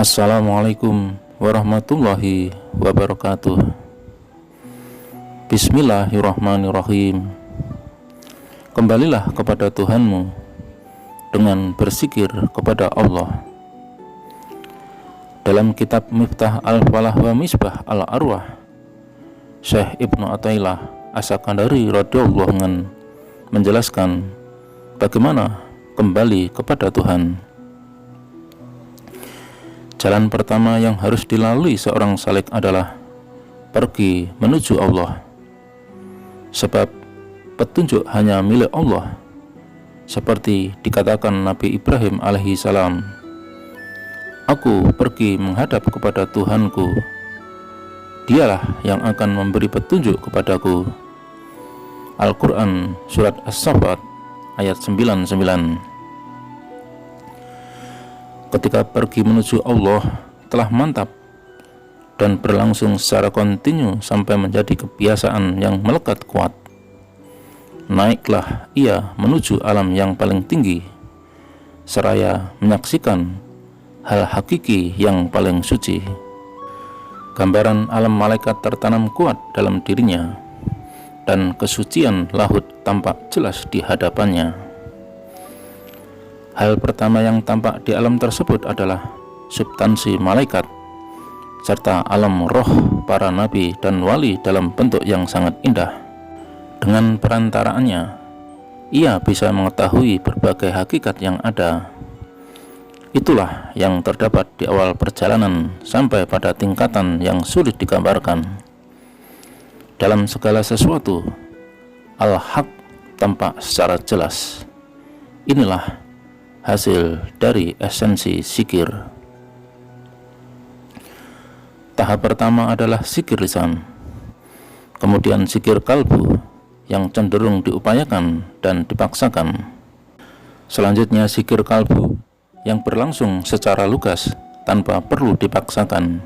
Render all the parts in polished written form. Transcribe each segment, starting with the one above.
Assalamualaikum warahmatullahi wabarakatuh. Bismillahirrahmanirrahim. Kembalilah kepada Tuhanmu dengan berzikir kepada Allah. Dalam kitab Miftah al-Falah wa Misbah al-Arwah, Syekh Ibnu Athaillah As-Sakandari radhiyallahu anhu menjelaskan bagaimana kembali kepada Tuhan. Jalan pertama yang harus dilalui seorang salik adalah pergi menuju Allah. Sebab petunjuk hanya milik Allah. Seperti dikatakan Nabi Ibrahim alaihi salam, "Aku pergi menghadap kepada Tuhanku. Dialah yang akan memberi petunjuk kepadaku." Al-Quran Surat As-Saffat ayat 99. Ketika pergi menuju Allah telah mantap dan berlangsung secara kontinu sampai menjadi kebiasaan yang melekat kuat, naiklah ia menuju alam yang paling tinggi, seraya menyaksikan hal hakiki yang paling suci. Gambaran alam malaikat tertanam kuat dalam dirinya, dan kesucian lahut tampak jelas di hadapannya. Hal pertama yang tampak di alam tersebut adalah substansi malaikat serta alam roh para nabi dan wali dalam bentuk yang sangat indah. Dengan perantaraannya, ia bisa mengetahui berbagai hakikat yang ada. Itulah yang terdapat di awal perjalanan sampai pada tingkatan yang sulit digambarkan. Dalam segala sesuatu, Al-Haq tampak secara jelas. Inilah hasil dari esensi zikir. Tahap pertama adalah zikir lisan, kemudian zikir kalbu yang cenderung diupayakan dan dipaksakan. Selanjutnya zikir kalbu yang berlangsung secara lugas tanpa perlu dipaksakan.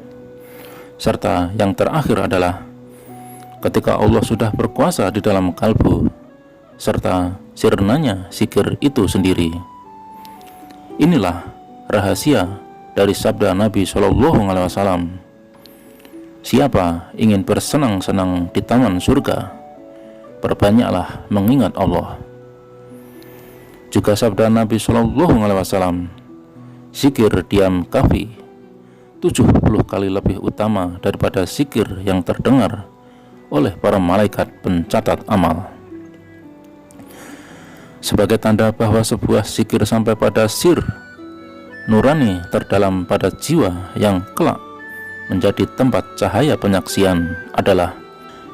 Serta yang terakhir adalah ketika Allah sudah berkuasa di dalam kalbu serta sirnanya zikir itu sendiri. Inilah rahasia dari sabda Nabi SAW. Siapa ingin bersenang-senang di taman surga, perbanyaklah mengingat Allah. Juga sabda Nabi SAW, zikir diam kafi 70 kali lebih utama daripada zikir yang terdengar oleh para malaikat pencatat amal. Sebagai tanda bahwa sebuah zikir sampai pada sir nurani terdalam pada jiwa yang kelak menjadi tempat cahaya penyaksian adalah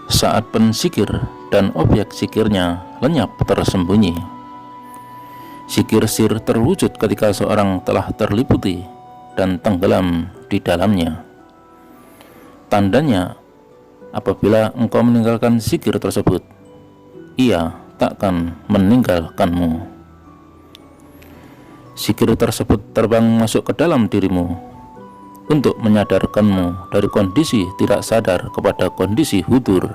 saat penzikir dan objek zikirnya lenyap tersembunyi. Zikir sir terwujud ketika seorang telah terliputi dan tenggelam di dalamnya. Tandanya, apabila engkau meninggalkan zikir tersebut, ia takkan meninggalkanmu. Zikir tersebut terbang masuk ke dalam dirimu untuk menyadarkanmu dari kondisi tidak sadar kepada kondisi hudur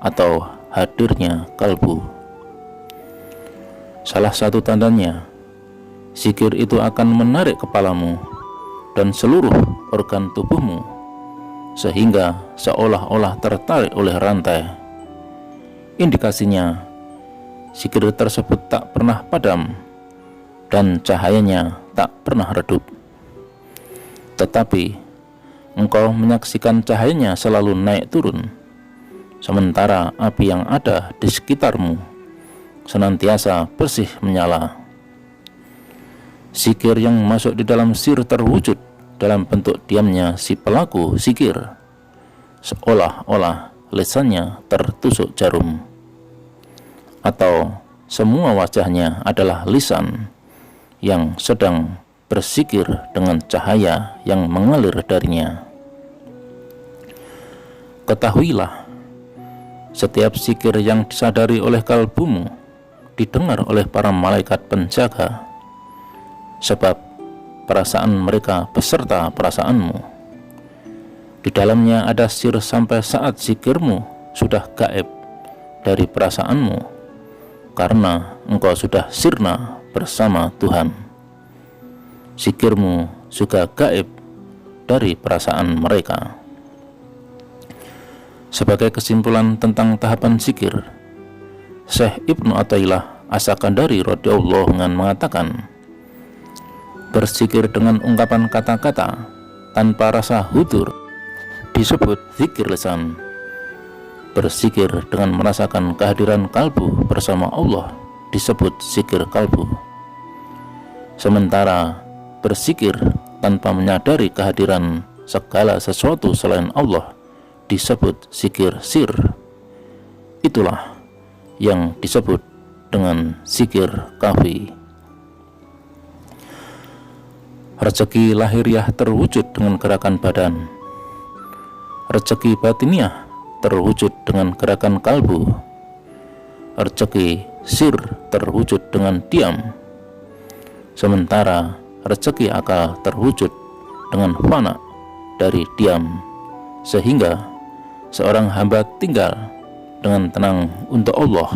atau hadirnya kalbu. Salah satu tandanya, zikir itu akan menarik kepalamu dan seluruh organ tubuhmu sehingga seolah-olah tertarik oleh rantai. Indikasinya, zikir tersebut tak pernah padam dan cahayanya tak pernah redup. Tetapi engkau menyaksikan cahayanya selalu naik turun, sementara api yang ada di sekitarmu senantiasa bersih menyala. Zikir yang masuk di dalam sir terwujud dalam bentuk diamnya si pelaku zikir, seolah-olah lisannya tertusuk jarum, atau semua wajahnya adalah lisan yang sedang berzikir dengan cahaya yang mengalir darinya. Ketahuilah, setiap zikir yang disadari oleh kalbumu didengar oleh para malaikat penjaga, sebab perasaan mereka beserta perasaanmu. Di dalamnya ada sir sampai saat zikirmu sudah gaib dari perasaanmu, karena engkau sudah sirna bersama Tuhan. Zikirmu juga gaib dari perasaan mereka. Sebagai kesimpulan tentang tahapan zikir, Syekh Ibnu Athaillah As-Sakandari radhiyallahu anhu mengatakan, berzikir dengan ungkapan kata-kata tanpa rasa hudur disebut zikir lisan. Berzikir dengan merasakan kehadiran kalbu bersama Allah disebut zikir kalbu. Sementara berzikir tanpa menyadari kehadiran segala sesuatu selain Allah disebut zikir sir. Itulah yang disebut dengan zikir khafi. Rezeki lahiriah terwujud dengan gerakan badan. Rezeki batiniah terwujud dengan gerakan kalbu. Rezeki sir terwujud dengan diam. Sementara rezeki akal terwujud dengan fana dari diam, sehingga seorang hamba tinggal dengan tenang untuk Allah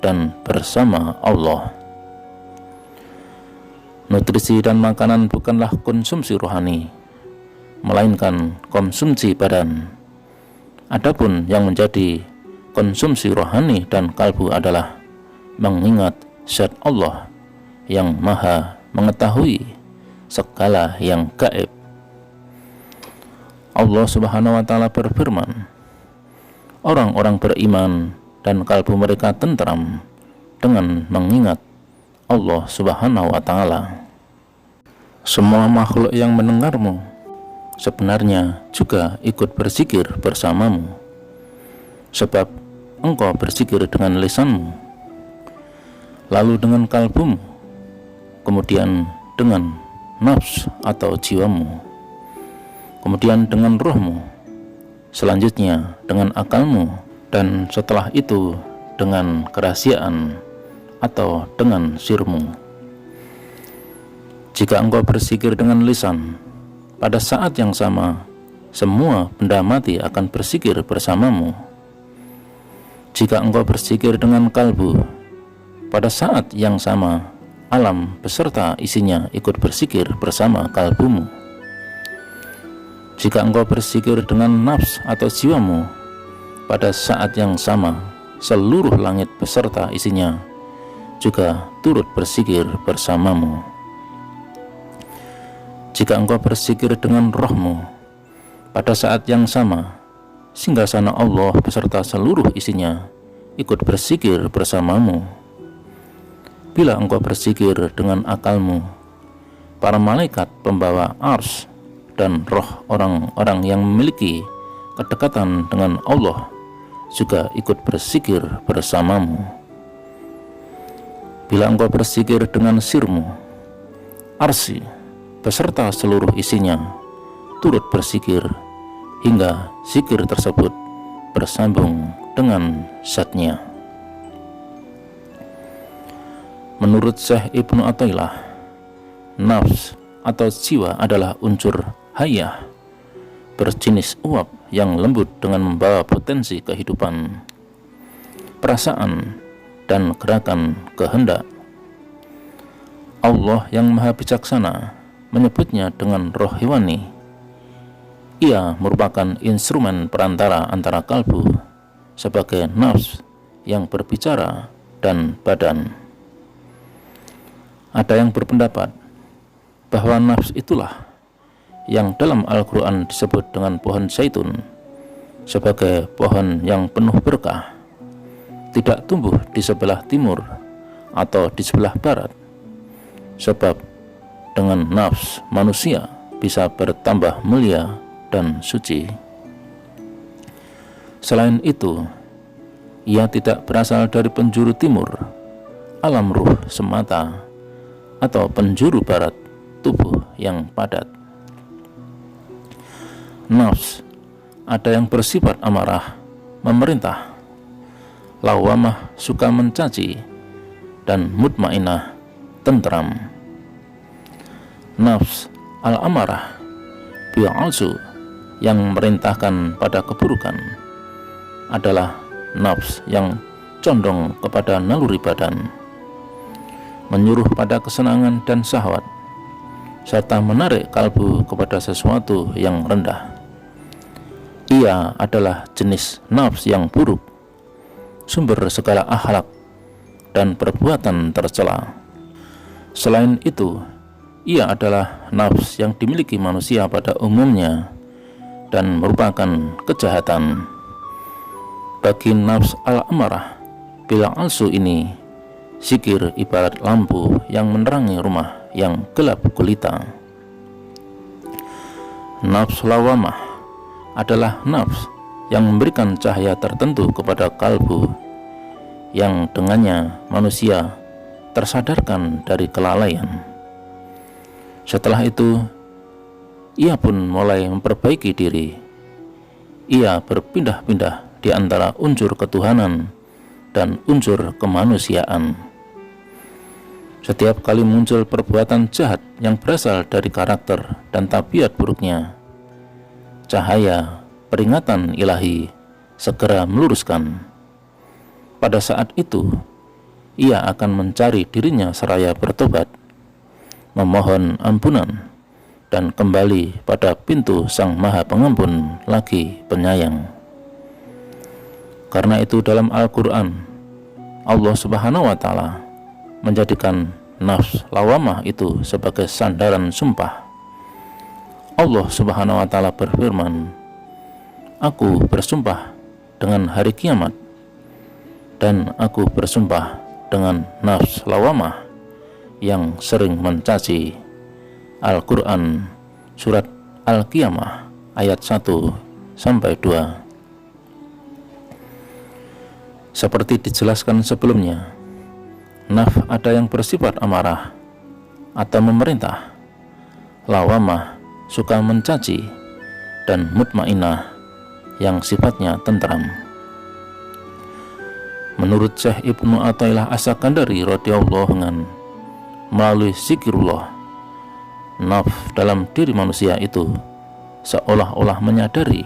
dan bersama Allah. Nutrisi dan makanan bukanlah konsumsi rohani, melainkan konsumsi badan. Adapun yang menjadi konsumsi rohani dan kalbu adalah mengingat zat Allah yang maha mengetahui segala yang gaib. Allah Subhanahu wa ta'ala berfirman, orang-orang beriman dan kalbu mereka tentram dengan mengingat Allah Subhanahu wa ta'ala. Semua makhluk yang mendengarmu sebenarnya juga ikut berzikir bersamamu, sebab engkau berzikir dengan lisanmu, lalu dengan kalbumu, kemudian dengan nafs atau jiwamu, kemudian dengan rohmu, selanjutnya dengan akalmu, dan setelah itu dengan kerahasiaan atau dengan sirmu. Jika engkau berzikir dengan lisan, pada saat yang sama semua benda mati akan berzikir bersamamu. Jika engkau berzikir dengan kalbu, pada saat yang sama alam beserta isinya ikut berzikir bersama kalbumu. Jika engkau berzikir dengan nafs atau jiwamu, pada saat yang sama seluruh langit beserta isinya juga turut berzikir bersamamu. Jika engkau berzikir dengan rohmu, pada saat yang sama singgasana Allah beserta seluruh isinya ikut berzikir bersamamu. Bila engkau berzikir dengan akalmu, para malaikat pembawa ars dan roh orang-orang yang memiliki kedekatan dengan Allah juga ikut berzikir bersamamu. Bila engkau berzikir dengan sirmu, arsi beserta seluruh isinya turut berzikir hingga zikir tersebut bersambung dengan zatnya. Menurut Syekh Ibnu Athaillah, nafs atau jiwa adalah unsur hayah berjenis uap yang lembut dengan membawa potensi kehidupan, perasaan, dan gerakan kehendak. Allah yang maha bijaksana menyebutnya dengan roh hewani. Ia merupakan instrumen perantara antara kalbu sebagai nafs yang berbicara dan badan. Ada yang berpendapat bahwa nafs itulah yang dalam Al-Quran disebut dengan pohon zaitun sebagai pohon yang penuh berkah, tidak tumbuh di sebelah timur atau di sebelah barat, sebab dengan nafs manusia bisa bertambah mulia dan suci. Selain itu, ia tidak berasal dari penjuru timur, alam ruh semata, atau penjuru barat, tubuh yang padat. Nafs ada yang bersifat amarah, memerintah, lawamah suka mencaci, dan mutmainah tentram. Nafs al-amarah bi'asu yang memerintahkan pada keburukan adalah nafs yang condong kepada naluri badan, menyuruh pada kesenangan dan syahwat, serta menarik kalbu kepada sesuatu yang rendah. Ia adalah jenis nafs yang buruk, sumber segala akhlak dan perbuatan tercela. Selain itu, ia adalah nafs yang dimiliki manusia pada umumnya dan merupakan kejahatan. Bagi nafs al-amarah bil alsu ini, zikir ibarat lampu yang menerangi rumah yang gelap gulita. Nafs lawamah adalah nafs yang memberikan cahaya tertentu kepada kalbu, yang dengannya manusia tersadarkan dari kelalaian. Setelah itu, ia pun mulai memperbaiki diri. Ia berpindah-pindah di antara unsur ketuhanan dan unsur kemanusiaan. Setiap kali muncul perbuatan jahat yang berasal dari karakter dan tabiat buruknya, cahaya peringatan ilahi segera meluruskan. Pada saat itu, ia akan mencari dirinya seraya bertobat, memohon ampunan, dan kembali pada pintu Sang Maha Pengampun lagi penyayang. Karena itu dalam Al-Quran, Allah Subhanahu wa Ta'ala menjadikan nafs lawamah itu sebagai sandaran sumpah. Allah Subhanahu wa Ta'ala berfirman, "Aku bersumpah dengan hari kiamat, dan aku bersumpah dengan nafs lawamah yang sering mencaci." Al-Quran Surat Al-Qiyamah ayat 1-2. Seperti dijelaskan sebelumnya, nafs ada yang bersifat amarah atau memerintah, lawamah suka mencaci, dan mutmainah yang sifatnya tentram. Menurut Syekh Ibnu Athaillah As-Sakandari radhiyallahu anhu, melalui zikirullah, nafs dalam diri manusia itu seolah-olah menyadari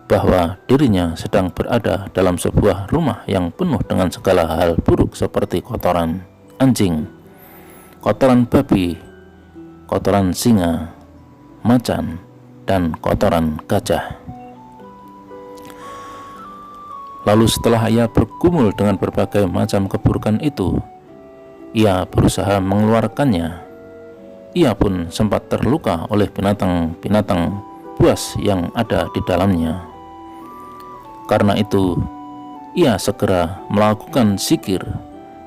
bahwa dirinya sedang berada dalam sebuah rumah yang penuh dengan segala hal buruk seperti kotoran anjing, kotoran babi, kotoran singa, macan, dan kotoran gajah. Lalu setelah ia bergumul dengan berbagai macam keburukan itu, ia berusaha mengeluarkannya. Ia pun sempat terluka oleh binatang-binatang buas yang ada di dalamnya. Karena itu, ia segera melakukan zikir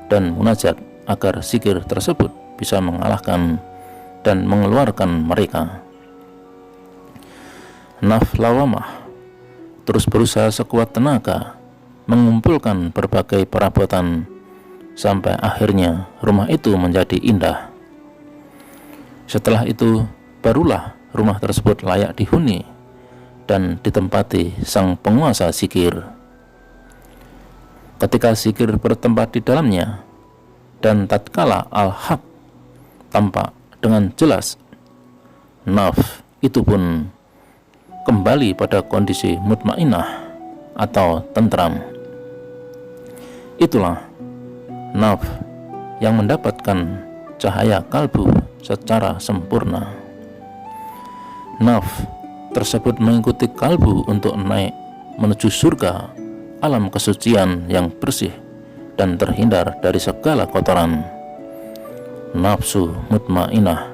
dan munajat agar zikir tersebut bisa mengalahkan dan mengeluarkan mereka. Nafs lawamah terus berusaha sekuat tenaga mengumpulkan berbagai perabotan sampai akhirnya rumah itu menjadi indah. Setelah itu, barulah rumah tersebut layak dihuni dan ditempati sang penguasa zikir. Ketika zikir bertempat di dalamnya, dan tatkala al-haq tampak dengan jelas, nafs itu pun kembali pada kondisi mutmainah atau tentram. Itulah nafs yang mendapatkan cahaya kalbu secara sempurna. Nafs tersebut mengikuti kalbu untuk naik menuju surga, alam kesucian yang bersih dan terhindar dari segala kotoran. Nafsu mutmainah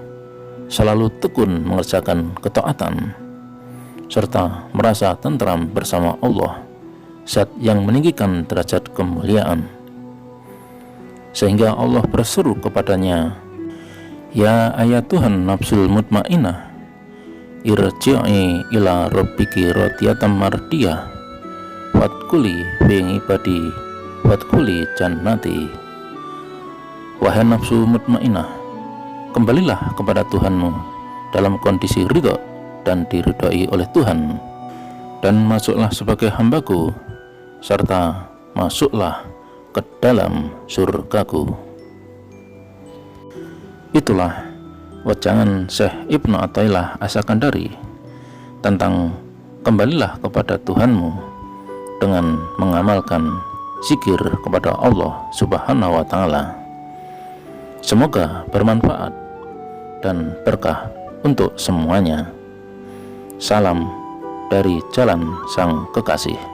selalu tekun mengerjakan ketaatan serta merasa tentram bersama Allah, Zat yang meninggikan derajat kemuliaan, sehingga Allah berseru kepadanya, "Ya ayatuhan nafsul mutmainah, irji'i ila rabbiki radiyatan mardiyah, wadkhuli fi ibadi wadkhuli jannati." Wahai nafsu mutmainah, kembalilah kepada Tuhanmu dalam kondisi ridho dan diridhoi oleh Tuhan, dan masuklah sebagai hambaku, serta masuklah ke dalam surgaku. Itulah wejangan Syekh Ibnu Athaillah As-Sakandari tentang kembalilah kepada Tuhanmu dengan mengamalkan zikir kepada Allah Subhanahu wa Ta'ala. Semoga bermanfaat dan berkah untuk semuanya. Salam dari Jalan Sang Kekasih.